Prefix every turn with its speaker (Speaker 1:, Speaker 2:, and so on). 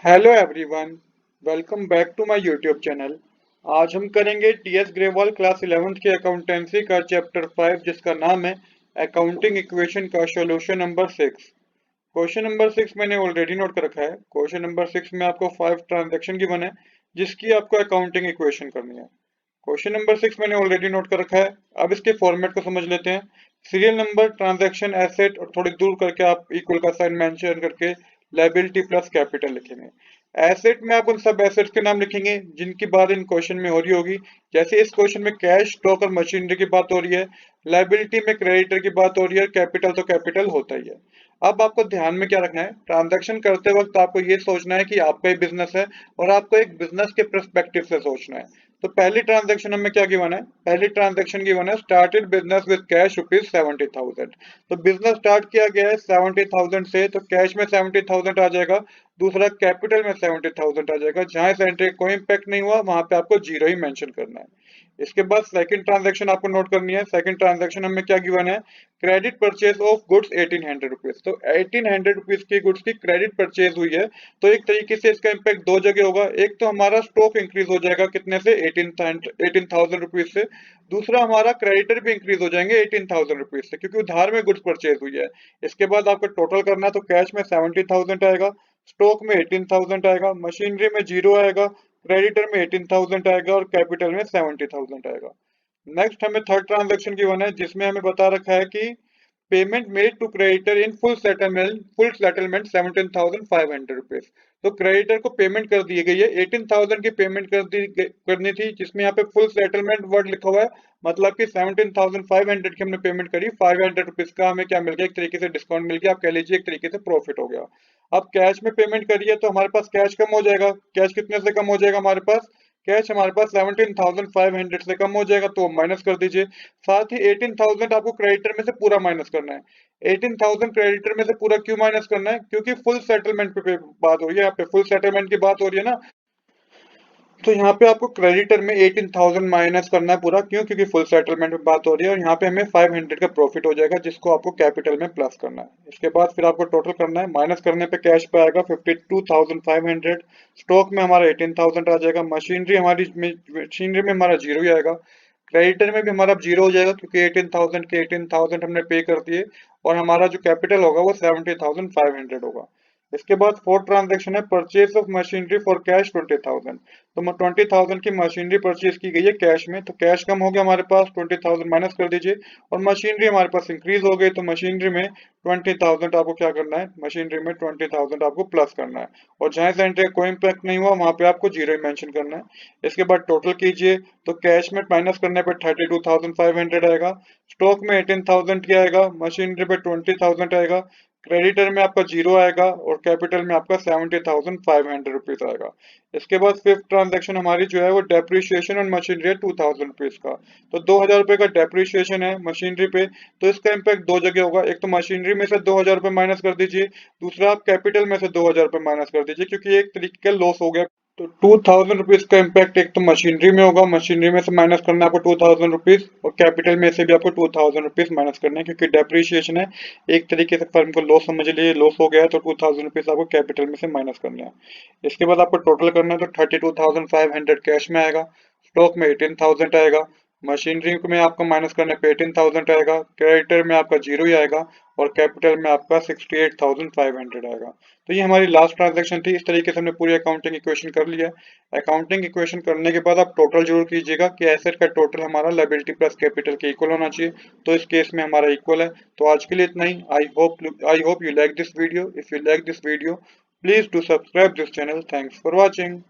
Speaker 1: Hello everyone, welcome back to my YouTube channel. आज हम करेंगे टीएस ग्रेवाल क्लास 11th की अकाउंटेंसी का चैप्टर 5 जिसका नाम है अकाउंटिंग इक्वेशन का सॉल्यूशन नंबर 6। क्वेश्चन नंबर 6 मैंने ऑलरेडी नोट कर रखा है। क्वेश्चन नंबर 6 में आपको 5 ट्रांजैक्शन गिवन है जिसकी आपको अकाउंटिंग इक्वेशन करनी है। क्वेश्चन नंबर 6 मैंने ऑलरेडी नोट कर रखा है। अब इसके फॉर्मेट को समझ लेते हैं। सीरियल नंबर, ट्रांजैक्शन, एसेट और थोड़ी दूर करके आप इक्वल का साइन मेंशन करके लायबिलिटी प्लस कैपिटल लिखेंगे। एसेट में आप उन सब एसेट्स के नाम लिखेंगे जिनकी बात इन क्वेश्चन में हो रही होगी। जैसे इस क्वेश्चन में कैश, स्टॉक और मशीनरी की बात हो रही है। लायबिलिटी में क्रेडिटर की बात हो रही है। कैपिटल तो कैपिटल होता ही है। अब आपको ध्यान में क्या रखना है, ट्रांजैक्शन करते वक्त आपको ये सोचना है कि आपका ही बिजनेस है और आपको एक बिजनेस के पर्सपेक्टिव से सोचना है। तो पहली ट्रांजैक्शन हमें क्या गिवन है, पहली ट्रांजैक्शन गिवन है स्टार्टेड बिजनेस विद कैश ₹70,000। तो बिजनेस स्टार्ट किया गया है 70,000 से, तो कैश में 70,000 आ जाएगा। दूसरा कैपिटल में 70,000 आ जाएगा। जहां से एंट्री कोई इंपैक्ट नहीं हुआ वहां पे आपको जीरो ही मेंशन करना है। इसके बाद सेकंड ट्रांजैक्शन आपको नोट करनी है। सेकंड ट्रांजैक्शन हमें क्या गिवन है, credit purchase of goods 1800 rupees. तो 1800 रुपीज की गुड्स की क्रेडिट परचेज हुई है। तो एक तरीके से इसका इम्पैक्ट दो जगह होगा। एक तो हमारा स्टॉक इंक्रीज हो जाएगा कितने से, 18,000 रुपीज से। दूसरा हमारा क्रेडिटर भी इंक्रीज हो जाएंगे 18,000 रुपीज से, क्योंकि उधार में गुड्स परचेज हुई है। इसके बाद आपको टोटल करना है, तो कैश में 70,000 आएगा, स्टॉक में 18,000 आएगा, मशीनरी में जीरो आएगा, क्रेडिटर में 18,000 आएगा और कैपिटल में 70,000 आएगा। नेक्स्ट हमें थर्ड ट्रांजैक्शन की वन है जिसमें हमें बता रखा है कि payment made to creditor in full settlement 17,500 rupees. तो क्रेडिटर को पेमेंट कर दी गई है, 18,000 की पेमेंट करनी थी, जिसमें यहाँ पे फुल सेटलमेंट वर्ड लिखा हुआ है। मतलब कि 17,500 की हमने पेमेंट करी, 500 रुपीज का हमें क्या मिल गया, एक तरीके से डिस्काउंट मिल गया, आप कह लीजिए एक तरीके से प्रॉफिट हो गया। अब कैश में पेमेंट करिए तो हमारे पास कैश कम हो जाएगा। कैश कितने से कम हो जाएगा हमारे पास, कैश हमारे पास 17,500 से कम हो जाएगा, तो माइनस कर दीजिए। साथ ही 18,000 आपको क्रेडिटर में से पूरा माइनस करना है। 18,000 क्रेडिटर में से पूरा क्यों माइनस करना है, क्योंकि फुल सेटलमेंट पे बात हो रही है, यहाँ पे फुल सेटलमेंट की बात हो रही है ना। तो यहाँ पे आपको क्रेडिटर में 18,000 माइनस करना है पूरा, क्यों, क्योंकि फुल सेटलमेंट में बात हो रही है और यहाँ पे हमें 500 का प्रॉफिट हो जाएगा जिसको आपको कैपिटल में प्लस करना है। इसके बाद फिर आपको टोटल करना है, माइनस करने पे कैश पे आएगा 52,500। स्टॉक में हमारा 18,000 आ जाएगा, मशीनरी में हमारा जीरो ही आएगा। क्रेडिटर में भी हमारा जीरो हो जाएगा क्योंकि 18,000 के 18,000 हमने पे कर दिए और हमारा जो कैपिटल होगा वो 70,500 होगा। इसके बाद फोर्थ ट्रांजैक्शन है purchase of machinery for cash 20,000। तो 20,000 की मशीनरी परचेज की गई है कैश में, तो कैश कम हो गया हमारे पास, 20,000 माइनस कर दीजिए। और मशीनरी हमारे पास इंक्रीज हो गई, तो मशीनरी में 20,000 आपको क्या करना है, मशीनरी में 20,000 आपको प्लस करना है। और जहां से एंट्री कोई इम्पैक्ट नहीं हुआ वहां पे आपको जीरो ही मेंशन करना है। इसके बाद टोटल कीजिए, तो कैश में माइनस करने पर 32,500 आएगा, स्टॉक में 18,000 की आएगा, मशीनरी पे 20,000 आएगा, क्रेडिटर में आपका जीरो आएगा और कैपिटल में आपका 70,500 रुपीज आएगा। इसके बाद फिफ्थ ट्रांजैक्शन हमारी जो है वो डेप्रिसिएशन और मशीनरी है 2,000 रुपीज का। तो 2,000 रुपये का डेप्रिसिएशन है मशीनरी पे, तो इसका इम्पैक्ट दो जगह होगा। एक तो मशीनरी में से 2,000 रुपये माइनस कर दीजिए, दूसरा आप कैपिटल में से 2,000 रुपये माइनस कर दीजिए, क्योंकि एक तरीके का लॉस हो गया। तो 2,000 रुपीज का इम्पैक्ट एक तो मशीनरी में होगा, मशीनरी में से माइनस करना है आपको 2,000 रुपीज, और कैपिटल में से भी आपको 2,000 रुपीज माइनस करना है, क्योंकि डेप्रिसिएशन है। एक तरीके से फर्म को लॉस समझ लिए, लॉस हो गया है, तो 2,000 रुपीज आपको कैपिटल में से माइनस करना है। इसके बाद आपको टोटल करना है, तो 32,500 कैश में आएगा, स्टॉक में 18,000 आएगा, मशीनरी में आपको माइनस करने पे 18,000 आएगा, क्रेडिटर में आपका जीरो ही आएगा और कैपिटल में आपका 68,500 आएगा। तो ये हमारी लास्ट ट्रांजैक्शन थी। इस तरीके से हमने पूरी अकाउंटिंग इक्वेशन कर लिया है। अकाउंटिंग इक्वेशन करने के बाद आप टोटल जरूर कीजिएगा कि एसेट का टोटल हमारा लायबिलिटी प्लस कैपिटल के इक्वल होना चाहिए। तो इस केस में हमारा इक्वल है। तो आज के लिए इतना ही। I hope you like this video. If you like this video, please do subscribe this channel. Thanks for watching.